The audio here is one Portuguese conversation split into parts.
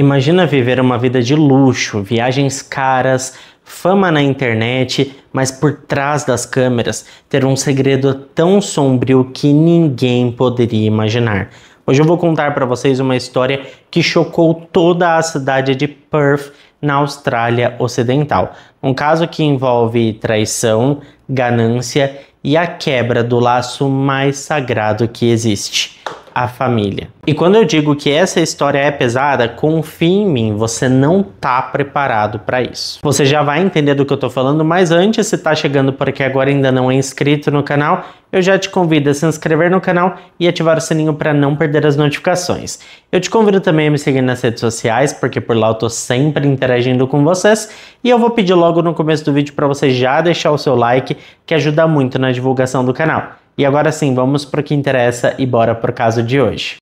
Imagina viver uma vida de luxo, viagens caras, fama na internet, mas por trás das câmeras ter um segredo tão sombrio que ninguém poderia imaginar. Hoje eu vou contar para vocês uma história que chocou toda a cidade de Perth, na Austrália Ocidental. Um caso que envolve traição, ganância e a quebra do laço mais sagrado que existe: a família. E quando eu digo que essa história é pesada, confie em mim, você não tá preparado para isso. Você já vai entender do que eu tô falando, mas antes, se tá chegando por aqui agora e ainda não é inscrito no canal, eu já te convido a se inscrever no canal e ativar o sininho para não perder as notificações. Eu te convido também a me seguir nas redes sociais, porque por lá eu tô sempre interagindo com vocês, e eu vou pedir logo no começo do vídeo para você já deixar o seu like, que ajuda muito na divulgação do canal. E agora sim, vamos para o que interessa e bora pro caso de hoje.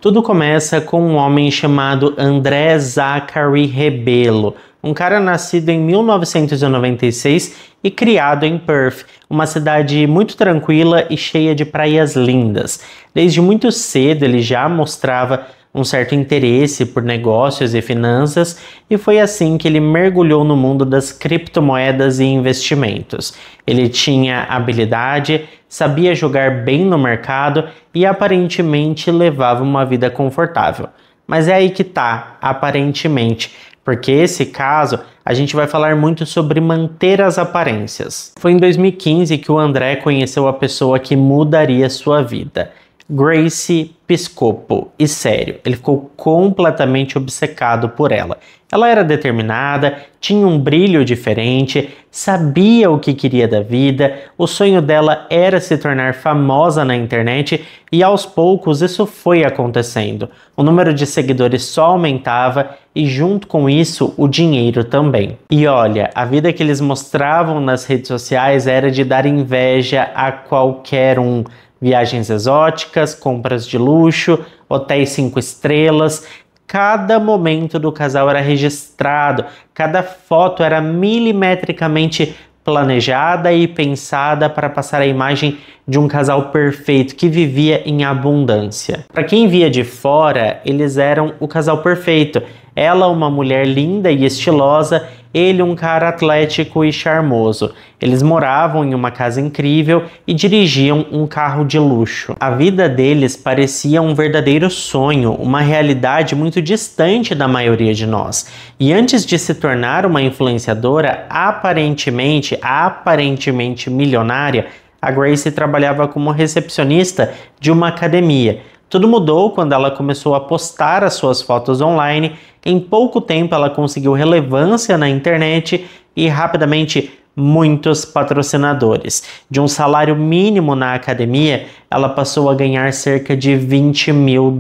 Tudo começa com um homem chamado André Zachary Rebelo, um cara nascido em 1996 e criado em Perth, uma cidade muito tranquila e cheia de praias lindas. Desde muito cedo ele já mostrava um certo interesse por negócios e finanças, e foi assim que ele mergulhou no mundo das criptomoedas e investimentos. Ele tinha habilidade, sabia jogar bem no mercado e aparentemente levava uma vida confortável. Mas é aí que tá, aparentemente, porque esse caso a gente vai falar muito sobre manter as aparências. Foi em 2015 que o André conheceu a pessoa que mudaria sua vida: Gracie Piscopo. E sério, ele ficou completamente obcecado por ela. Ela era determinada, tinha um brilho diferente, sabia o que queria da vida, o sonho dela era se tornar famosa na internet e aos poucos isso foi acontecendo. O número de seguidores só aumentava e junto com isso o dinheiro também. E olha, a vida que eles mostravam nas redes sociais era de dar inveja a qualquer um. Viagens exóticas, compras de luxo, hotéis 5 estrelas. Cada momento do casal era registrado, cada foto era milimetricamente planejada e pensada para passar a imagem de um casal perfeito que vivia em abundância. Para quem via de fora, eles eram o casal perfeito. Ela, uma mulher linda e estilosa, ele, um cara atlético e charmoso. Eles moravam em uma casa incrível e dirigiam um carro de luxo. A vida deles parecia um verdadeiro sonho, uma realidade muito distante da maioria de nós. E antes de se tornar uma influenciadora aparentemente milionária, a Gracie trabalhava como recepcionista de uma academia. Tudo mudou quando ela começou a postar as suas fotos online. Em pouco tempo ela conseguiu relevância na internet e rapidamente muitos patrocinadores. De um salário mínimo na academia, ela passou a ganhar cerca de $20 mil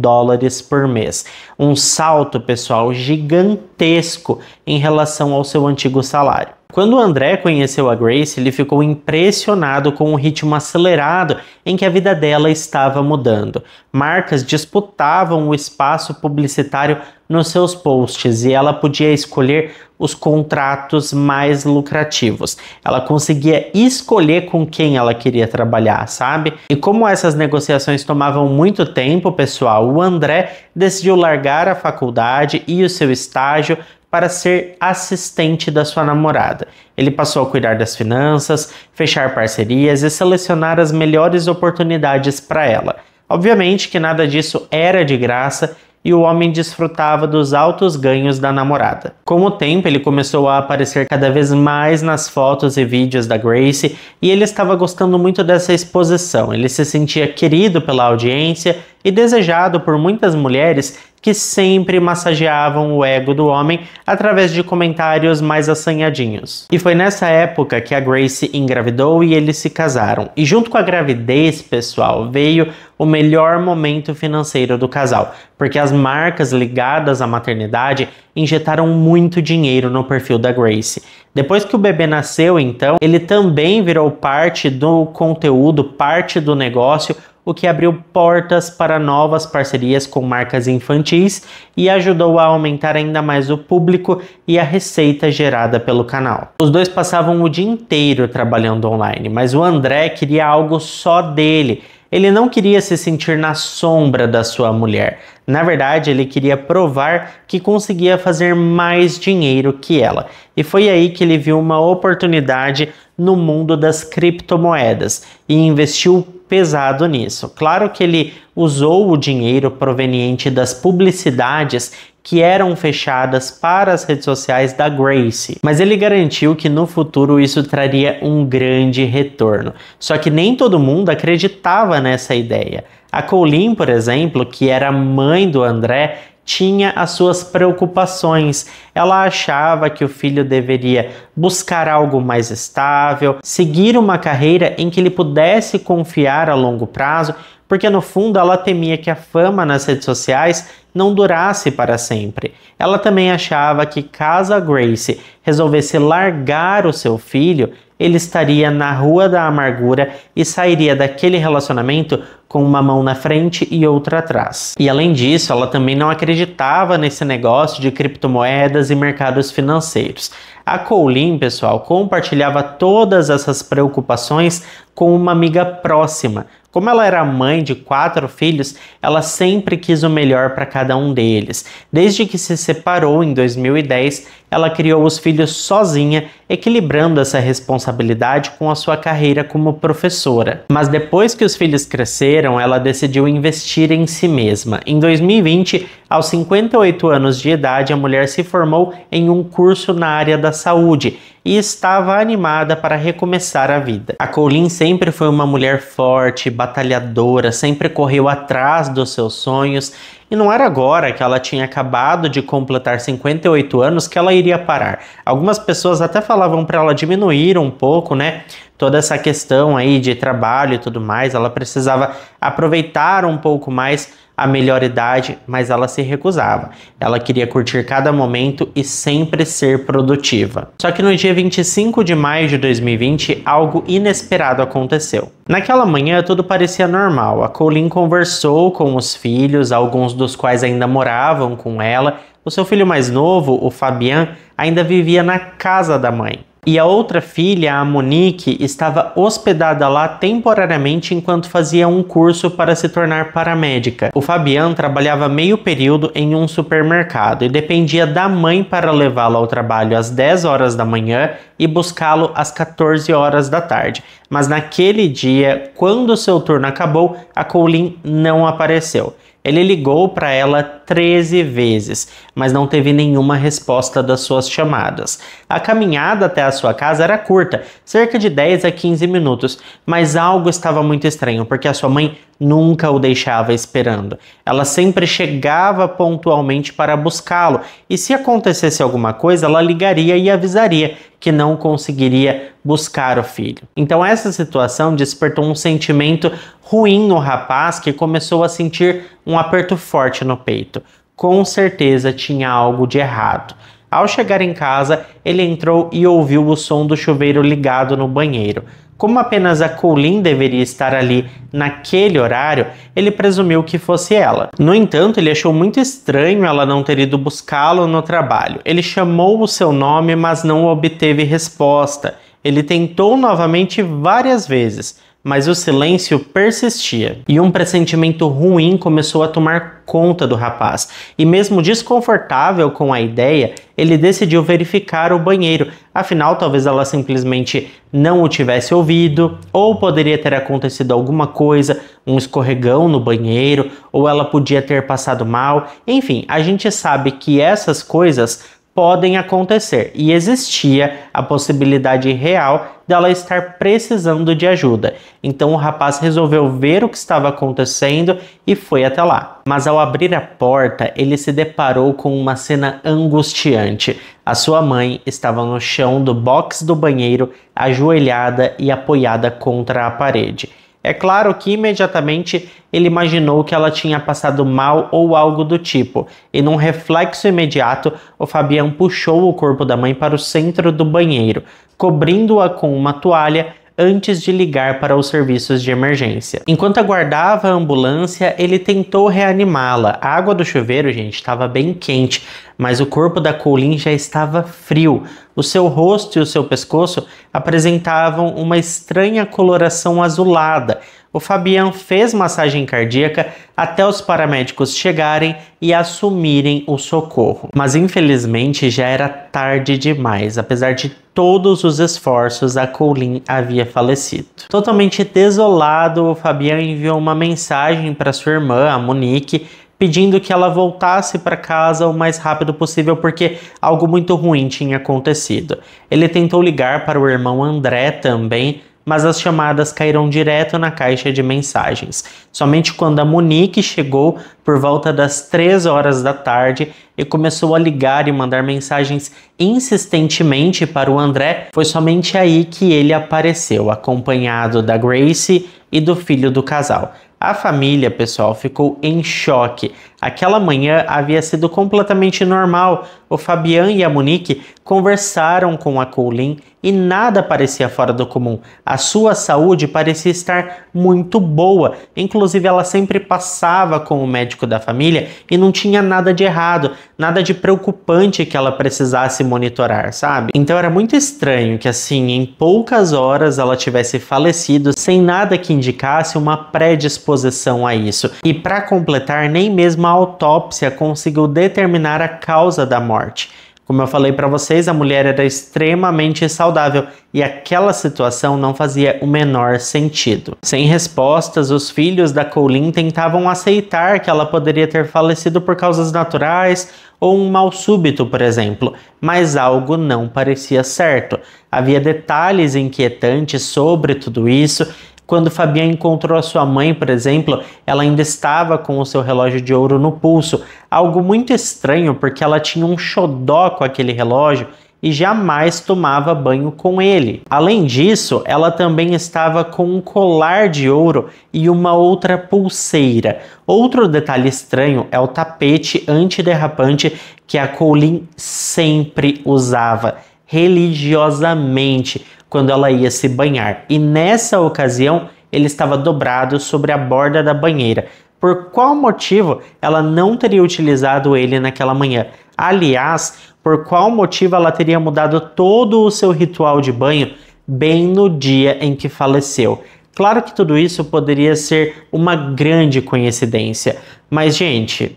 por mês. Um salto, pessoal, gigantesco em relação ao seu antigo salário. Quando o André conheceu a Gracie, ele ficou impressionado com o ritmo acelerado em que a vida dela estava mudando. Marcas disputavam o espaço publicitário nos seus posts e ela podia escolher os contratos mais lucrativos. Ela conseguia escolher com quem ela queria trabalhar, sabe? E como essas negociações tomavam muito tempo, pessoal, o André decidiu largar a faculdade e o seu estágio para ser assistente da sua namorada. Ele passou a cuidar das finanças, fechar parcerias e selecionar as melhores oportunidades para ela. Obviamente que nada disso era de graça e o homem desfrutava dos altos ganhos da namorada. Com o tempo, ele começou a aparecer cada vez mais nas fotos e vídeos da Gracie e ele estava gostando muito dessa exposição. Ele se sentia querido pela audiência e desejado por muitas mulheres que sempre massageavam o ego do homem através de comentários mais assanhadinhos. E foi nessa época que a Gracie engravidou e eles se casaram. E junto com a gravidez, pessoal, veio o melhor momento financeiro do casal, porque as marcas ligadas à maternidade injetaram muito dinheiro no perfil da Gracie. Depois que o bebê nasceu, então, ele também virou parte do conteúdo, parte do negócio, o que abriu portas para novas parcerias com marcas infantis e ajudou a aumentar ainda mais o público e a receita gerada pelo canal. Os dois passavam o dia inteiro trabalhando online, mas o André queria algo só dele. Ele não queria se sentir na sombra da sua mulher. Na verdade, ele queria provar que conseguia fazer mais dinheiro que ela. E foi aí que ele viu uma oportunidade no mundo das criptomoedas e investiu pesado nisso. Claro que ele usou o dinheiro proveniente das publicidades que eram fechadas para as redes sociais da Gracie, mas ele garantiu que no futuro isso traria um grande retorno. Só que nem todo mundo acreditava nessa ideia. A Colleen, por exemplo, que era mãe do André, tinha as suas preocupações. Ela achava que o filho deveria buscar algo mais estável, seguir uma carreira em que ele pudesse confiar a longo prazo, porque no fundo ela temia que a fama nas redes sociais não durasse para sempre. Ela também achava que caso a Gracie resolvesse largar o seu filho, ele estaria na rua da amargura e sairia daquele relacionamento com uma mão na frente e outra atrás. E além disso, ela também não acreditava nesse negócio de criptomoedas e mercados financeiros. A Colleen, pessoal, compartilhava todas essas preocupações com uma amiga próxima. Como ela era mãe de 4 filhos, ela sempre quis o melhor para cada um deles. Desde que se separou em 2010, ela criou os filhos sozinha, equilibrando essa responsabilidade com a sua carreira como professora. Mas depois que os filhos cresceram, ela decidiu investir em si mesma. Em 2020, aos 58 anos de idade, a mulher se formou em um curso na área da saúde e estava animada para recomeçar a vida. A Colleen sempre foi uma mulher forte, batalhadora, sempre correu atrás dos seus sonhos, e não era agora que ela tinha acabado de completar 58 anos que ela iria parar. Algumas pessoas até falavam para ela diminuir um pouco, né? Toda essa questão aí de trabalho e tudo mais, ela precisava aproveitar um pouco mais a melhor idade, mas ela se recusava. Ela queria curtir cada momento e sempre ser produtiva. Só que no dia 25 de maio de 2020, algo inesperado aconteceu. Naquela manhã, tudo parecia normal. A Colleen conversou com os filhos, alguns dos quais ainda moravam com ela. O seu filho mais novo, o Fabian, ainda vivia na casa da mãe. E a outra filha, a Monique, estava hospedada lá temporariamente enquanto fazia um curso para se tornar paramédica. O Fabian trabalhava meio período em um supermercado e dependia da mãe para levá-lo ao trabalho às 10 horas da manhã e buscá-lo às 14 horas da tarde. Mas naquele dia, quando seu turno acabou, a Colleen não apareceu. Ele ligou para ela 13 vezes, mas não teve nenhuma resposta das suas chamadas. A caminhada até a sua casa era curta, cerca de 10 a 15 minutos, mas algo estava muito estranho, porque a sua mãe nunca o deixava esperando. Ela sempre chegava pontualmente para buscá-lo, e se acontecesse alguma coisa, ela ligaria e avisaria que não conseguiria buscar o filho. Então essa situação despertou um sentimento ruim no rapaz, que começou a sentir um aperto forte no peito. Com certeza tinha algo de errado. Ao chegar em casa, ele entrou e ouviu o som do chuveiro ligado no banheiro. Como apenas a Colleen deveria estar ali naquele horário, ele presumiu que fosse ela. No entanto, ele achou muito estranho ela não ter ido buscá-lo no trabalho. Ele chamou o seu nome, mas não obteve resposta. Ele tentou novamente várias vezes, mas o silêncio persistia. E um pressentimento ruim começou a tomar conta do rapaz. E mesmo desconfortável com a ideia, ele decidiu verificar o banheiro. Afinal, talvez ela simplesmente não o tivesse ouvido, ou poderia ter acontecido alguma coisa, um escorregão no banheiro, ou ela podia ter passado mal. Enfim, a gente sabe que essas coisas podem acontecer, e existia a possibilidade real dela estar precisando de ajuda. Então o rapaz resolveu ver o que estava acontecendo e foi até lá. Mas ao abrir a porta, ele se deparou com uma cena angustiante. A sua mãe estava no chão do box do banheiro, ajoelhada e apoiada contra a parede. É claro que imediatamente ele imaginou que ela tinha passado mal ou algo do tipo, e num reflexo imediato, o Fabian puxou o corpo da mãe para o centro do banheiro, cobrindo-a com uma toalha antes de ligar para os serviços de emergência. Enquanto aguardava a ambulância, ele tentou reanimá-la. A água do chuveiro, gente, estava bem quente, mas o corpo da Colleen já estava frio. O seu rosto e o seu pescoço apresentavam uma estranha coloração azulada. O Fabian fez massagem cardíaca até os paramédicos chegarem e assumirem o socorro. Mas infelizmente já era tarde demais. Apesar de todos os esforços, a Colleen havia falecido. Totalmente desolado, o Fabian enviou uma mensagem para sua irmã, a Monique, pedindo que ela voltasse para casa o mais rápido possível porque algo muito ruim tinha acontecido. Ele tentou ligar para o irmão André também, mas as chamadas caíram direto na caixa de mensagens. Somente quando a Monique chegou por volta das 3 horas da tarde e começou a ligar e mandar mensagens insistentemente para o André, foi somente aí que ele apareceu, acompanhado da Gracie e do filho do casal. A família, pessoal, ficou em choque. Aquela manhã havia sido completamente normal. O Fabian e a Monique conversaram com a Colleen e nada parecia fora do comum. A sua saúde parecia estar muito boa. Inclusive, ela sempre passava com o médico da família e não tinha nada de errado, nada de preocupante que ela precisasse monitorar, sabe? Então era muito estranho que assim, em poucas horas ela tivesse falecido sem nada que indicasse uma predisposição a isso. E para completar, nem mesmo a autópsia conseguiu determinar a causa da morte. Como eu falei para vocês, a mulher era extremamente saudável e aquela situação não fazia o menor sentido. Sem respostas, os filhos da Colleen tentavam aceitar que ela poderia ter falecido por causas naturais ou um mal súbito, por exemplo, mas algo não parecia certo. Havia detalhes inquietantes sobre tudo isso. Quando Fabian encontrou a sua mãe, por exemplo, ela ainda estava com o seu relógio de ouro no pulso. Algo muito estranho, porque ela tinha um xodó com aquele relógio e jamais tomava banho com ele. Além disso, ela também estava com um colar de ouro e uma outra pulseira. Outro detalhe estranho é o tapete antiderrapante que a Colleen sempre usava, religiosamente, quando ela ia se banhar. E nessa ocasião, ele estava dobrado sobre a borda da banheira. Por qual motivo ela não teria utilizado ele naquela manhã? Aliás, por qual motivo ela teria mudado todo o seu ritual de banho bem no dia em que faleceu? Claro que tudo isso poderia ser uma grande coincidência, mas, gente,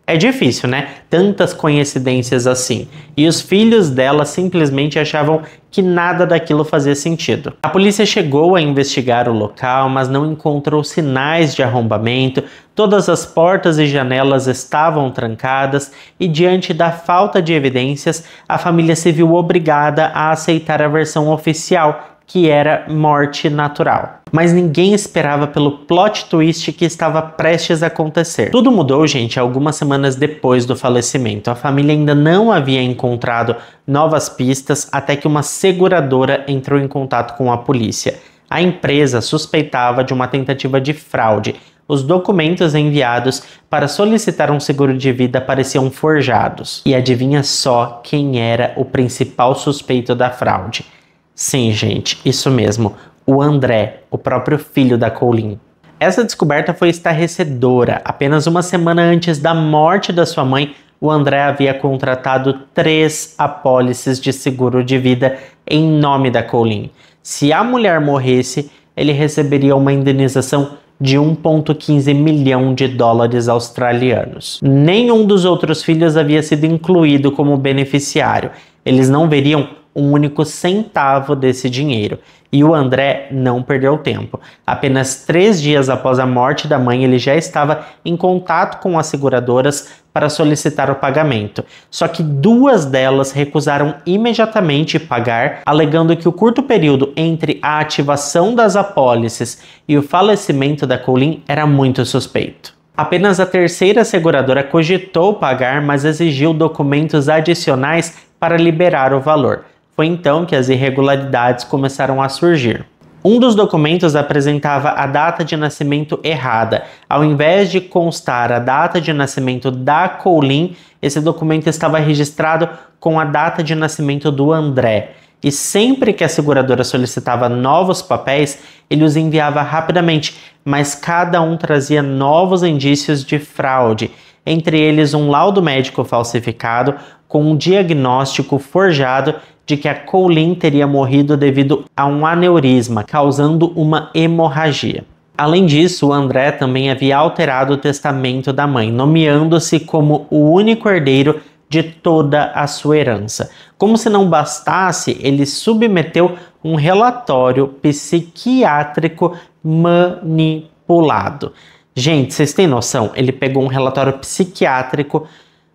é difícil, né? Tantas coincidências assim. E os filhos dela simplesmente achavam que nada daquilo fazia sentido. A polícia chegou a investigar o local, mas não encontrou sinais de arrombamento. Todas as portas e janelas estavam trancadas e, diante da falta de evidências, a família se viu obrigada a aceitar a versão oficial, que era morte natural. Mas ninguém esperava pelo plot twist que estava prestes a acontecer. Tudo mudou, gente, algumas semanas depois do falecimento. A família ainda não havia encontrado novas pistas até que uma seguradora entrou em contato com a polícia. A empresa suspeitava de uma tentativa de fraude. Os documentos enviados para solicitar um seguro de vida pareciam forjados. E adivinha só quem era o principal suspeito da fraude? Sim, gente, isso mesmo, o André, o próprio filho da Colleen. Essa descoberta foi estarrecedora. Apenas uma semana antes da morte da sua mãe, o André havia contratado 3 apólices de seguro de vida em nome da Colleen. Se a mulher morresse, ele receberia uma indenização de 1,15 milhão de dólares australianos. Nenhum dos outros filhos havia sido incluído como beneficiário. Eles não veriam um único centavo desse dinheiro. E o André não perdeu tempo. Apenas 3 dias após a morte da mãe, ele já estava em contato com as seguradoras para solicitar o pagamento. Só que 2 delas recusaram imediatamente pagar, alegando que o curto período entre a ativação das apólices e o falecimento da Colleen era muito suspeito. Apenas a 3ª seguradora cogitou pagar, mas exigiu documentos adicionais para liberar o valor. Foi então que as irregularidades começaram a surgir. Um dos documentos apresentava a data de nascimento errada. Ao invés de constar a data de nascimento da Colleen, esse documento estava registrado com a data de nascimento do André. e sempre que a seguradora solicitava novos papéis, ele os enviava rapidamente, mas cada um trazia novos indícios de fraude, entre eles um laudo médico falsificado com um diagnóstico forjado de que a Colleen teria morrido devido a um aneurisma, causando uma hemorragia. Além disso, o André também havia alterado o testamento da mãe, nomeando-se como o único herdeiro de toda a sua herança. Como se não bastasse, ele submeteu um relatório psiquiátrico manipulado. Gente, vocês têm noção? Ele pegou um relatório psiquiátrico,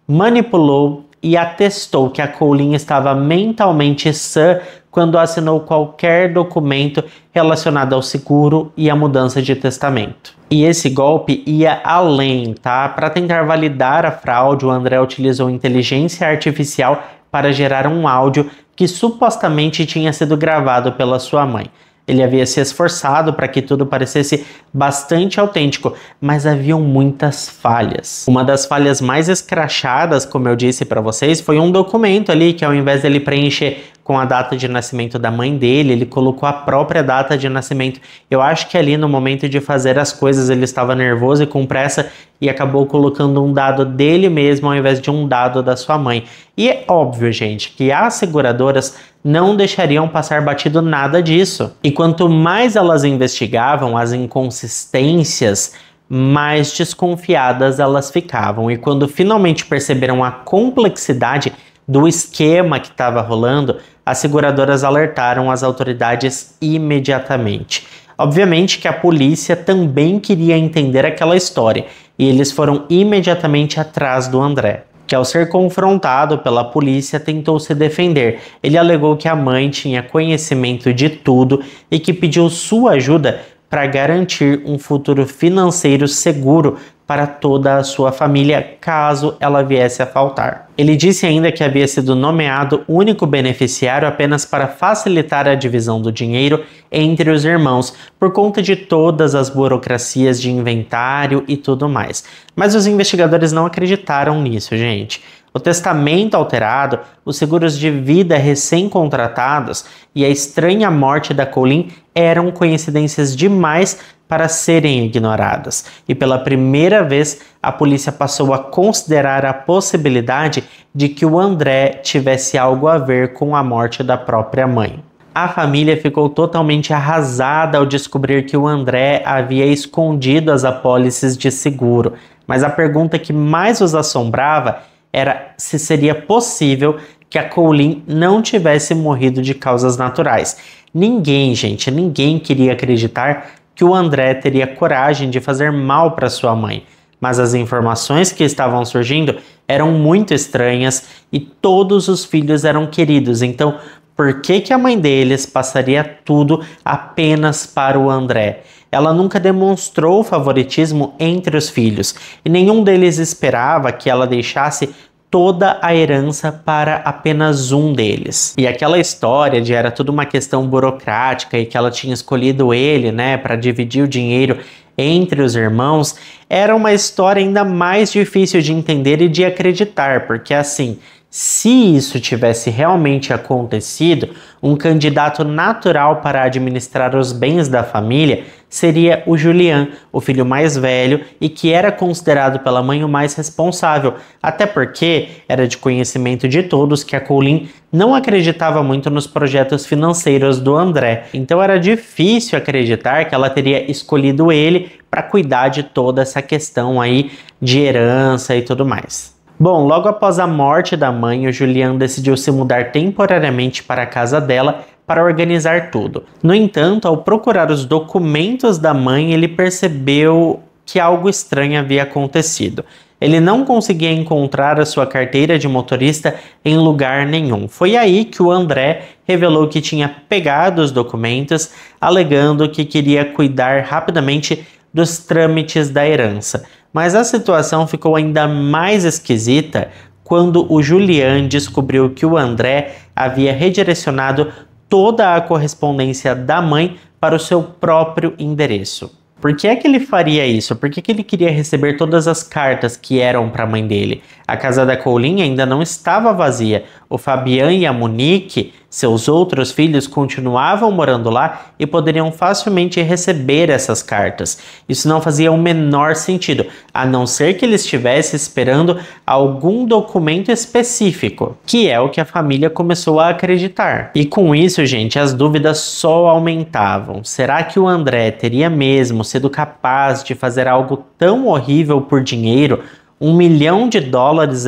manipulou e atestou que a Colleen estava mentalmente sã quando assinou qualquer documento relacionado ao seguro e à mudança de testamento. E esse golpe ia além, tá? Para tentar validar a fraude, o André utilizou inteligência artificial para gerar um áudio que supostamente tinha sido gravado pela sua mãe. Ele havia se esforçado para que tudo parecesse bastante autêntico, mas haviam muitas falhas. Uma das falhas mais escrachadas, como eu disse para vocês, foi um documento ali que, ao invés dele preencher com a data de nascimento da mãe dele, ele colocou a própria data de nascimento. Eu acho que ali no momento de fazer as coisas ele estava nervoso e com pressa e acabou colocando um dado dele mesmo ao invés de um dado da sua mãe. E é óbvio, gente, que as seguradoras não deixariam passar batido nada disso. E quanto mais elas investigavam as inconsistências, mais desconfiadas elas ficavam. E quando finalmente perceberam a complexidade do esquema que estava rolando, as seguradoras alertaram as autoridades imediatamente. Obviamente que a polícia também queria entender aquela história e eles foram imediatamente atrás do André, que ao ser confrontado pela polícia tentou se defender. Ele alegou que a mãe tinha conhecimento de tudo e que pediu sua ajuda para garantir um futuro financeiro seguro para toda a sua família, caso ela viesse a faltar. Ele disse ainda que havia sido nomeado único beneficiário apenas para facilitar a divisão do dinheiro entre os irmãos, por conta de todas as burocracias de inventário e tudo mais. Mas os investigadores não acreditaram nisso, gente. O testamento alterado, os seguros de vida recém-contratados e a estranha morte da Colleen eram coincidências demais para serem ignoradas. E pela primeira vez, a polícia passou a considerar a possibilidade de que o André tivesse algo a ver com a morte da própria mãe. A família ficou totalmente arrasada ao descobrir que o André havia escondido as apólices de seguro. Mas a pergunta que mais os assombrava era se seria possível que a Colleen não tivesse morrido de causas naturais. Ninguém, gente, ninguém queria acreditar que o André teria coragem de fazer mal para sua mãe. Mas as informações que estavam surgindo eram muito estranhas e todos os filhos eram queridos. Então, por que a mãe deles passaria tudo apenas para o André? Ela nunca demonstrou favoritismo entre os filhos e nenhum deles esperava que ela deixasse toda a herança para apenas um deles. E aquela história de era tudo uma questão burocrática e que ela tinha escolhido ele, né, para dividir o dinheiro entre os irmãos, era uma história ainda mais difícil de entender e de acreditar, porque assim, se isso tivesse realmente acontecido, um candidato natural para administrar os bens da família seria o Julian, o filho mais velho e que era considerado pela mãe o mais responsável, até porque era de conhecimento de todos que a Colleen não acreditava muito nos projetos financeiros do André, então era difícil acreditar que ela teria escolhido ele para cuidar de toda essa questão aí de herança e tudo mais. Bom, logo após a morte da mãe, o Julian decidiu se mudar temporariamente para a casa dela para organizar tudo. No entanto, ao procurar os documentos da mãe, ele percebeu que algo estranho havia acontecido. Ele não conseguia encontrar a sua carteira de motorista em lugar nenhum. Foi aí que o André revelou que tinha pegado os documentos, alegando que queria cuidar rapidamente dos trâmites da herança. Mas a situação ficou ainda mais esquisita quando o Julian descobriu que o André havia redirecionado toda a correspondência da mãe para o seu próprio endereço. Por que é que ele faria isso? Por que ele queria receber todas as cartas que eram para a mãe dele? A casa da Colleen ainda não estava vazia. O Fabian e a Monique, seus outros filhos, continuavam morando lá e poderiam facilmente receber essas cartas. Isso não fazia o menor sentido, a não ser que ele estivesse esperando algum documento específico, que é o que a família começou a acreditar. E com isso, gente, as dúvidas só aumentavam. Será que o André teria mesmo sido capaz de fazer algo tão horrível por dinheiro? $1 milhão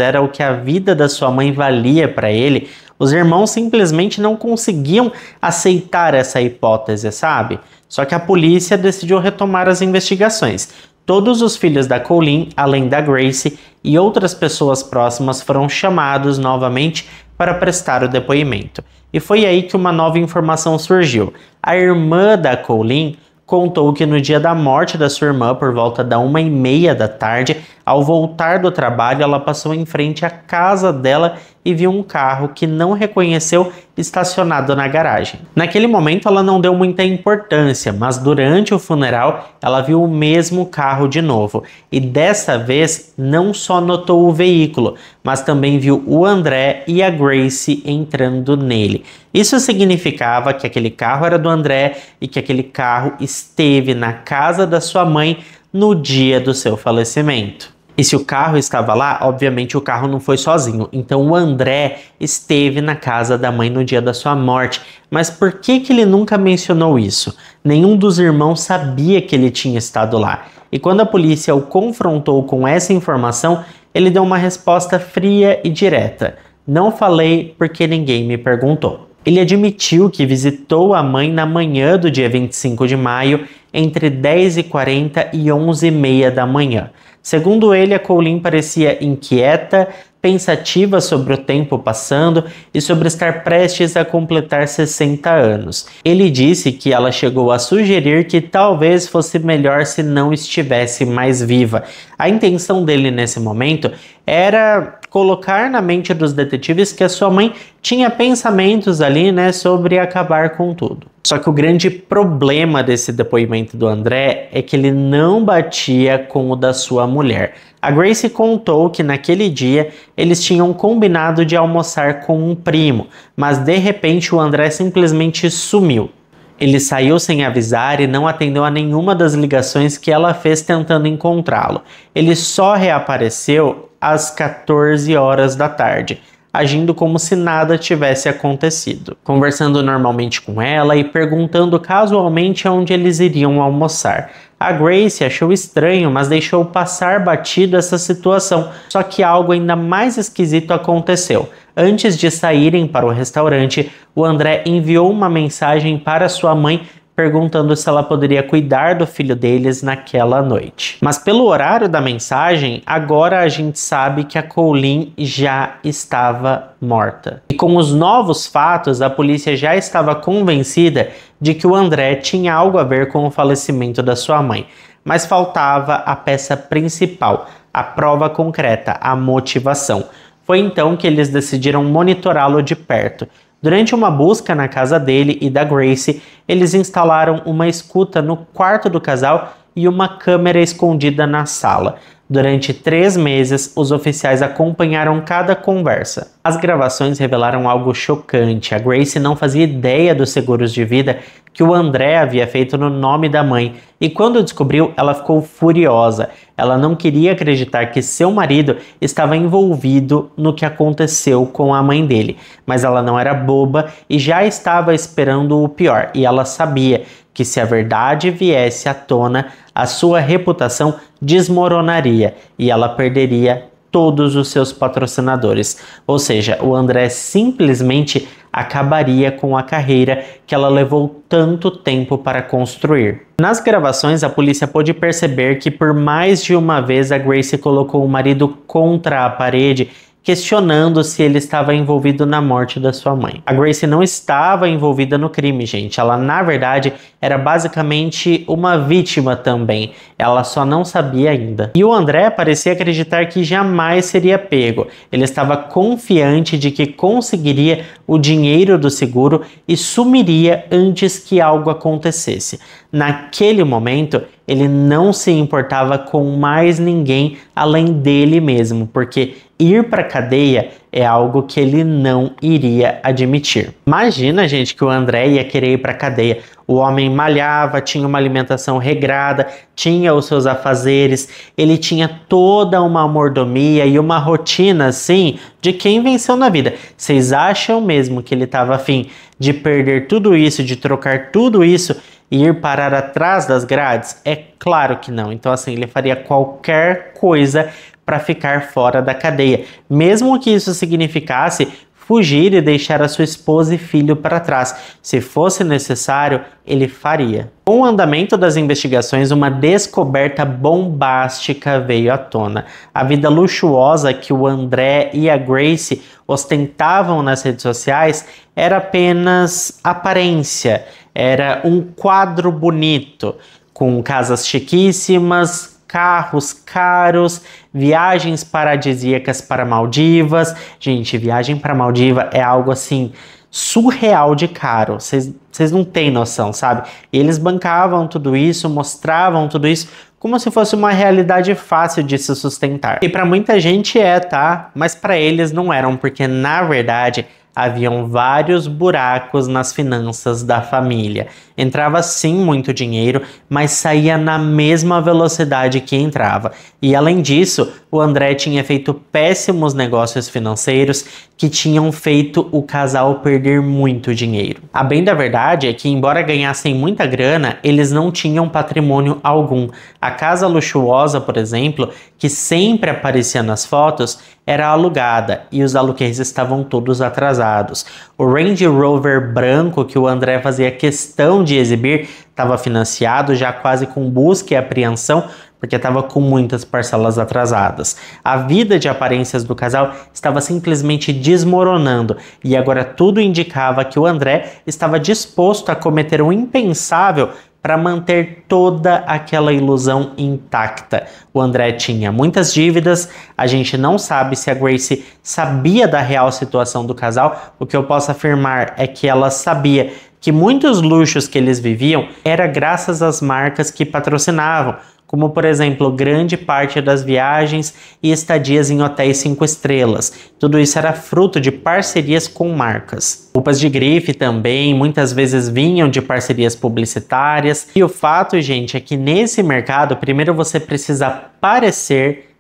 era o que a vida da sua mãe valia para ele. Os irmãos simplesmente não conseguiam aceitar essa hipótese, sabe? Só que a polícia decidiu retomar as investigações. Todos os filhos da Colleen, além da Gracie e outras pessoas próximas, foram chamados novamente para prestar o depoimento. E foi aí que uma nova informação surgiu. A irmã da Colleen contou que no dia da morte da sua irmã, por volta da 1h30 da tarde, ao voltar do trabalho, ela passou em frente à casa dela e viu um carro que não reconheceu estacionado na garagem. Naquele momento ela não deu muita importância, mas durante o funeral ela viu o mesmo carro de novo. E dessa vez não só notou o veículo, mas também viu o André e a Gracie entrando nele. Isso significava que aquele carro era do André e que aquele carro esteve na casa da sua mãe no dia do seu falecimento. E se o carro estava lá, obviamente o carro não foi sozinho. Então o André esteve na casa da mãe no dia da sua morte. Mas por que ele nunca mencionou isso? Nenhum dos irmãos sabia que ele tinha estado lá. E quando a polícia o confrontou com essa informação, ele deu uma resposta fria e direta. Não falei porque ninguém me perguntou. Ele admitiu que visitou a mãe na manhã do dia 25 de maio, entre 10h40 e 11h30 da manhã. Segundo ele, a Colleen parecia inquieta, pensativa sobre o tempo passando e sobre estar prestes a completar 60 anos. Ele disse que ela chegou a sugerir que talvez fosse melhor se não estivesse mais viva. A intenção dele nesse momento era colocar na mente dos detetives que a sua mãe tinha pensamentos ali, sobre acabar com tudo. Só que o grande problema desse depoimento do André é que ele não batia com o da sua mulher. A Gracie contou que naquele dia eles tinham combinado de almoçar com um primo, mas de repente o André simplesmente sumiu. Ele saiu sem avisar e não atendeu a nenhuma das ligações que ela fez tentando encontrá-lo. Ele só reapareceu às 14 horas da tarde, agindo como se nada tivesse acontecido, conversando normalmente com ela e perguntando casualmente aonde eles iriam almoçar. A Gracie achou estranho, mas deixou passar batido essa situação, só que algo ainda mais esquisito aconteceu. Antes de saírem para o restaurante, o André enviou uma mensagem para sua mãe perguntando se ela poderia cuidar do filho deles naquela noite. Mas pelo horário da mensagem, agora a gente sabe que a Colleen já estava morta. E com os novos fatos, a polícia já estava convencida de que o André tinha algo a ver com o falecimento da sua mãe. Mas faltava a peça principal, a prova concreta, a motivação. Foi então que eles decidiram monitorá-lo de perto. Durante uma busca na casa dele e da Gracie, eles instalaram uma escuta no quarto do casal e uma câmera escondida na sala. Durante 3 meses, os oficiais acompanharam cada conversa. As gravações revelaram algo chocante. A Gracie não fazia ideia dos seguros de vida que o André havia feito no nome da mãe, e quando descobriu, ela ficou furiosa. Ela não queria acreditar que seu marido estava envolvido no que aconteceu com a mãe dele, mas ela não era boba e já estava esperando o pior, e ela sabia que se a verdade viesse à tona, a sua reputação desmoronaria e ela perderia todos os seus patrocinadores. Ou seja, o André simplesmente acabaria com a carreira que ela levou tanto tempo para construir. Nas gravações, a polícia pôde perceber que por mais de uma vez a Gracie colocou o marido contra a parede, questionando se ele estava envolvido na morte da sua mãe. A Gracie não estava envolvida no crime, gente. Ela, na verdade, era basicamente uma vítima também. Ela só não sabia ainda. E o André parecia acreditar que jamais seria pego. Ele estava confiante de que conseguiria o dinheiro do seguro e sumiria antes que algo acontecesse. Naquele momento, ele não se importava com mais ninguém além dele mesmo, porque ir para cadeia é algo que ele não iria admitir. Imagina, gente, que o André ia querer ir para cadeia. O homem malhava, tinha uma alimentação regrada, tinha os seus afazeres, ele tinha toda uma mordomia e uma rotina, assim, de quem venceu na vida. Vocês acham mesmo que ele estava afim de perder tudo isso, de trocar tudo isso e ir parar atrás das grades? É claro que não. Então, assim, ele faria qualquer coisa para ficar fora da cadeia, mesmo que isso significasse fugir e deixar a sua esposa e filho para trás. Se fosse necessário, ele faria. Com o andamento das investigações, uma descoberta bombástica veio à tona. A vida luxuosa que o André e a Grace ostentavam nas redes sociais era apenas aparência, era um quadro bonito, com casas chiquíssimas, carros caros, viagens paradisíacas para Maldivas. Gente, viagem para Maldiva é algo assim surreal de caro. Vocês não têm noção, sabe? E eles bancavam tudo isso, mostravam tudo isso como se fosse uma realidade fácil de se sustentar. E para muita gente tá? Mas para eles não eram, porque na verdade haviam vários buracos nas finanças da família. Entrava sim muito dinheiro, mas saía na mesma velocidade que entrava. E além disso, o André tinha feito péssimos negócios financeiros que tinham feito o casal perder muito dinheiro. A bem da verdade é que, embora ganhassem muita grana, eles não tinham patrimônio algum. A casa luxuosa, por exemplo, que sempre aparecia nas fotos, era alugada e os aluguéis estavam todos atrasados. O Range Rover branco que o André fazia questão de exibir estava financiado, já quase com busca e apreensão, porque estava com muitas parcelas atrasadas. A vida de aparências do casal estava simplesmente desmoronando e agora tudo indicava que o André estava disposto a cometer o impensável para manter toda aquela ilusão intacta. O André tinha muitas dívidas, a gente não sabe se a Grace sabia da real situação do casal. O que eu posso afirmar é que ela sabia que muitos luxos que eles viviam era graças às marcas que patrocinavam, como por exemplo, grande parte das viagens e estadias em hotéis 5 estrelas. Tudo isso era fruto de parcerias com marcas. Roupas de grife também muitas vezes vinham de parcerias publicitárias. E o fato, gente, é que nesse mercado, primeiro você precisa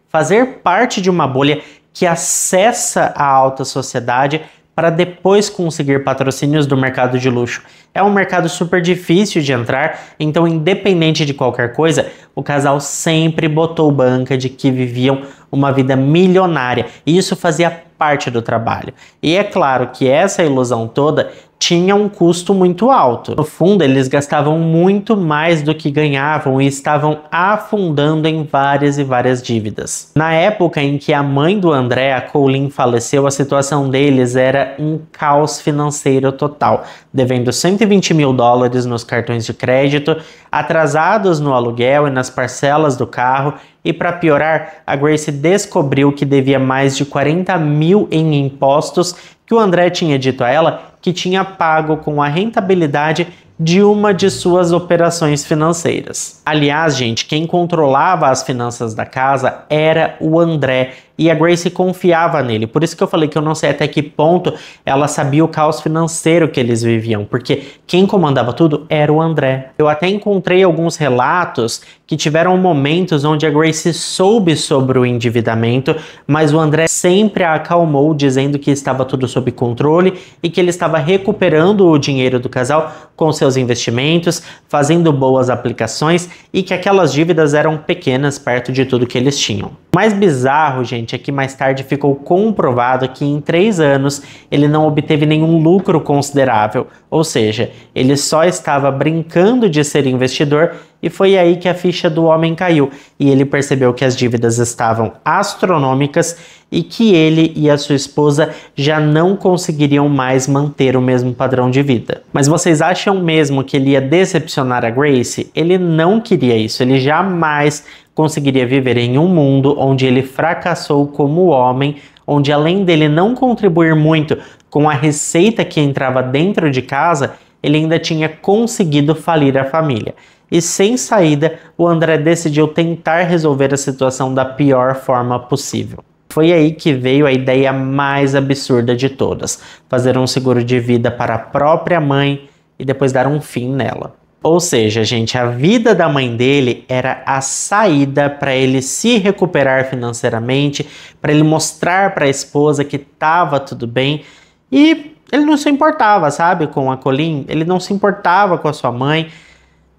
fazer parte de uma bolha que acessa a alta sociedade para depois conseguir patrocínios do mercado de luxo. É um mercado super difícil de entrar, então independente de qualquer coisa, o casal sempre botou banca de que viviam uma vida milionária, e isso fazia parte do trabalho. E é claro que essa ilusão toda tinha um custo muito alto. No fundo, eles gastavam muito mais do que ganhavam e estavam afundando em várias e várias dívidas. Na época em que a mãe do André, a Colleen, faleceu, a situação deles era um caos financeiro total, devendo $120 mil nos cartões de crédito, atrasados no aluguel e nas parcelas do carro, e para piorar, a Grace descobriu que devia mais de 40 mil em impostos que o André tinha dito a ela que tinha pago com a rentabilidade de uma de suas operações financeiras. Aliás, gente, quem controlava as finanças da casa era o André, e a Grace confiava nele. Por isso que eu falei que eu não sei até que ponto ela sabia o caos financeiro que eles viviam, porque quem comandava tudo era o André. Eu até encontrei alguns relatos que tiveram momentos onde a Grace soube sobre o endividamento, mas o André sempre a acalmou, dizendo que estava tudo sob controle e que ele estava recuperando o dinheiro do casal com seus investimentos, fazendo boas aplicações e que aquelas dívidas eram pequenas perto de tudo que eles tinham. O mais bizarro, gente, é que mais tarde ficou comprovado que em 3 anos ele não obteve nenhum lucro considerável, ou seja, ele só estava brincando de ser investidor, e foi aí que a ficha do homem caiu e ele percebeu que as dívidas estavam astronômicas e que ele e a sua esposa já não conseguiriam mais manter o mesmo padrão de vida. Mas vocês acham mesmo que ele ia decepcionar a Grace? Ele não queria isso, ele jamais conseguiria viver em um mundo onde ele fracassou como homem, onde além dele não contribuir muito com a receita que entrava dentro de casa, ele ainda tinha conseguido falir a família. E sem saída, o André decidiu tentar resolver a situação da pior forma possível. Foi aí que veio a ideia mais absurda de todas: fazer um seguro de vida para a própria mãe e depois dar um fim nela. Ou seja, gente, a vida da mãe dele era a saída para ele se recuperar financeiramente, para ele mostrar para a esposa que estava tudo bem. E ele não se importava, sabe, com a Colleen, ele não se importava com a sua mãe.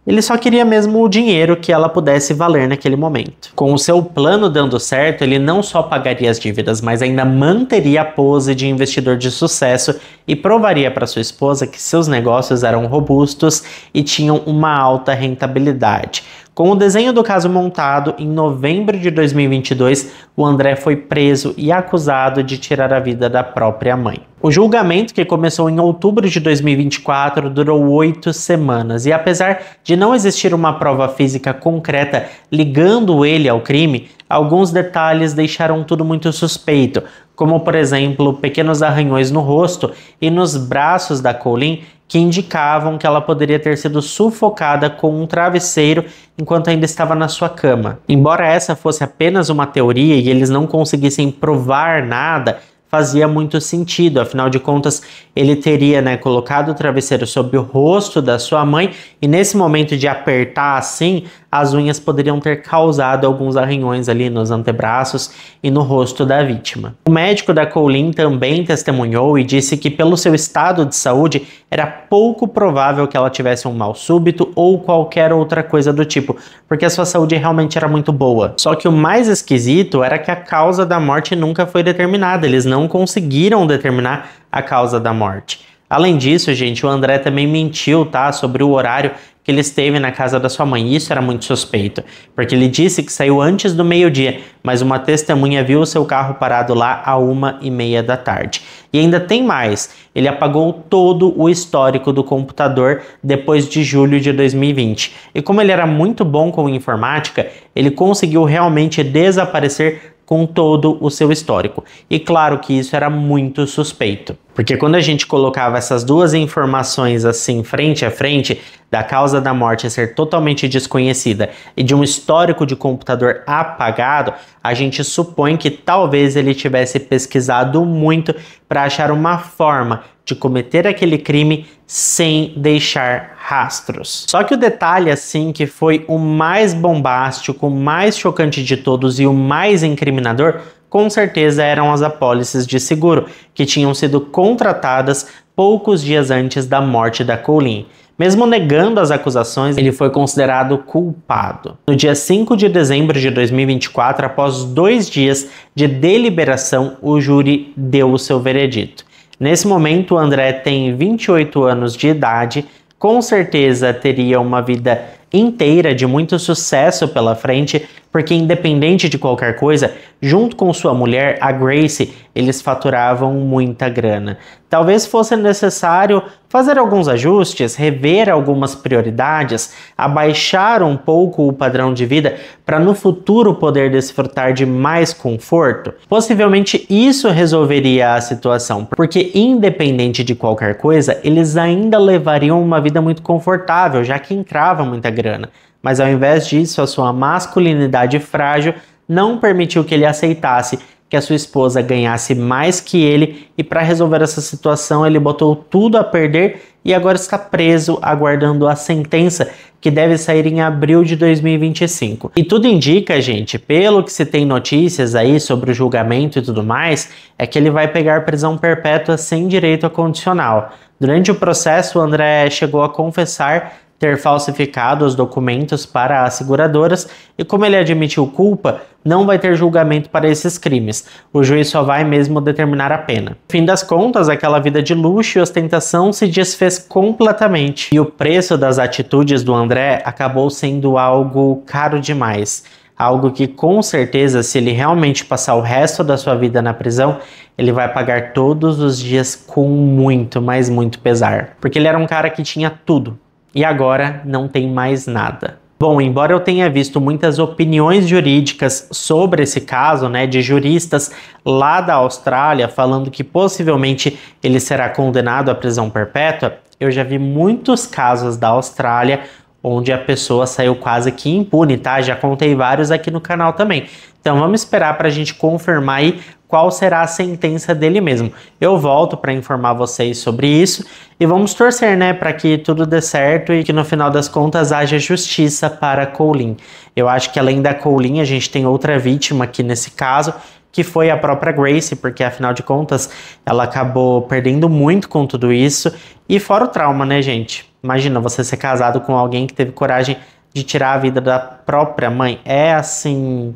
Ele só queria mesmo o dinheiro que ela pudesse valer naquele momento. Com o seu plano dando certo, ele não só pagaria as dívidas, mas ainda manteria a pose de investidor de sucesso e provaria para sua esposa que seus negócios eram robustos e tinham uma alta rentabilidade. Com o desenho do caso montado, em novembro de 2022, o André foi preso e acusado de tirar a vida da própria mãe. O julgamento, que começou em outubro de 2024, durou 8 semanas e, apesar de não existir uma prova física concreta ligando ele ao crime, alguns detalhes deixaram tudo muito suspeito, como, por exemplo, pequenos arranhões no rosto e nos braços da Colleen, que indicavam que ela poderia ter sido sufocada com um travesseiro enquanto ainda estava na sua cama. Embora essa fosse apenas uma teoria e eles não conseguissem provar nada, fazia muito sentido, afinal de contas ele teria, colocado o travesseiro sobre o rosto da sua mãe e nesse momento de apertar assim, as unhas poderiam ter causado alguns arranhões ali nos antebraços e no rosto da vítima. O médico da Colleen também testemunhou e disse que pelo seu estado de saúde era pouco provável que ela tivesse um mal súbito ou qualquer outra coisa do tipo, porque a sua saúde realmente era muito boa. Só que o mais esquisito era que a causa da morte nunca foi determinada, eles não conseguiram determinar a causa da morte. Além disso, gente, o André também mentiu, sobre o horário que ele esteve na casa da sua mãe. Isso era muito suspeito, porque ele disse que saiu antes do meio-dia, mas uma testemunha viu o seu carro parado lá à 1h30 da tarde. E ainda tem mais, ele apagou todo o histórico do computador depois de julho de 2020. E como ele era muito bom com informática, ele conseguiu realmente desaparecer com todo o seu histórico. E claro que isso era muito suspeito, porque quando a gente colocava essas duas informações assim frente a frente, da causa da morte ser totalmente desconhecida e de um histórico de computador apagado, a gente supõe que talvez ele tivesse pesquisado muito para achar uma forma de cometer aquele crime sem deixar rastros. Só que o detalhe, assim, que foi o mais bombástico, o mais chocante de todos e o mais incriminador, com certeza eram as apólices de seguro, que tinham sido contratadas poucos dias antes da morte da Colleen. Mesmo negando as acusações, ele foi considerado culpado. No dia 5 de dezembro de 2024, após 2 dias de deliberação, o júri deu o seu veredito. Nesse momento, o André tem 28 anos de idade, com certeza teria uma vida inteira de muito sucesso pela frente, porque independente de qualquer coisa, junto com sua mulher, a Gracie, eles faturavam muita grana. Talvez fosse necessário fazer alguns ajustes, rever algumas prioridades, abaixar um pouco o padrão de vida para no futuro poder desfrutar de mais conforto. Possivelmente isso resolveria a situação, porque independente de qualquer coisa, eles ainda levariam uma vida muito confortável, já que encrava muita grana. Mas ao invés disso, a sua masculinidade frágil não permitiu que ele aceitasse que a sua esposa ganhasse mais que ele, e para resolver essa situação ele botou tudo a perder e agora está preso aguardando a sentença que deve sair em abril de 2025. E tudo indica, gente, pelo que se tem notícias aí sobre o julgamento e tudo mais, é que ele vai pegar prisão perpétua sem direito a condicional. Durante o processo, o André chegou a confessar ter falsificado os documentos para as seguradoras e, como ele admitiu culpa, não vai ter julgamento para esses crimes. O juiz só vai mesmo determinar a pena. No fim das contas, aquela vida de luxo e ostentação se desfez completamente. E o preço das atitudes do André acabou sendo algo caro demais. Algo que, com certeza, se ele realmente passar o resto da sua vida na prisão, ele vai pagar todos os dias com muito, mas muito pesar. Porque ele era um cara que tinha tudo. E agora não tem mais nada. Bom, embora eu tenha visto muitas opiniões jurídicas sobre esse caso, de juristas lá da Austrália falando que possivelmente ele será condenado à prisão perpétua, eu já vi muitos casos da Austrália onde a pessoa saiu quase que impune, tá? Já contei vários aqui no canal também. Então vamos esperar para a gente confirmar aí qual será a sentença dele mesmo. Eu volto para informar vocês sobre isso e vamos torcer, né, para que tudo dê certo e que no final das contas haja justiça para Colleen. Eu acho que além da Colleen a gente tem outra vítima aqui nesse caso, que foi a própria Gracie, porque afinal de contas ela acabou perdendo muito com tudo isso. E fora o trauma, né, gente? Imagina você ser casado com alguém que teve coragem de tirar a vida da própria mãe. É assim,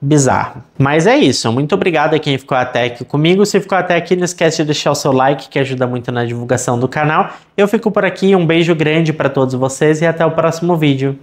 bizarro. Mas é isso. Muito obrigado a quem ficou até aqui comigo. Se ficou até aqui, não esquece de deixar o seu like, que ajuda muito na divulgação do canal. Eu fico por aqui. Um beijo grande para todos vocês e até o próximo vídeo.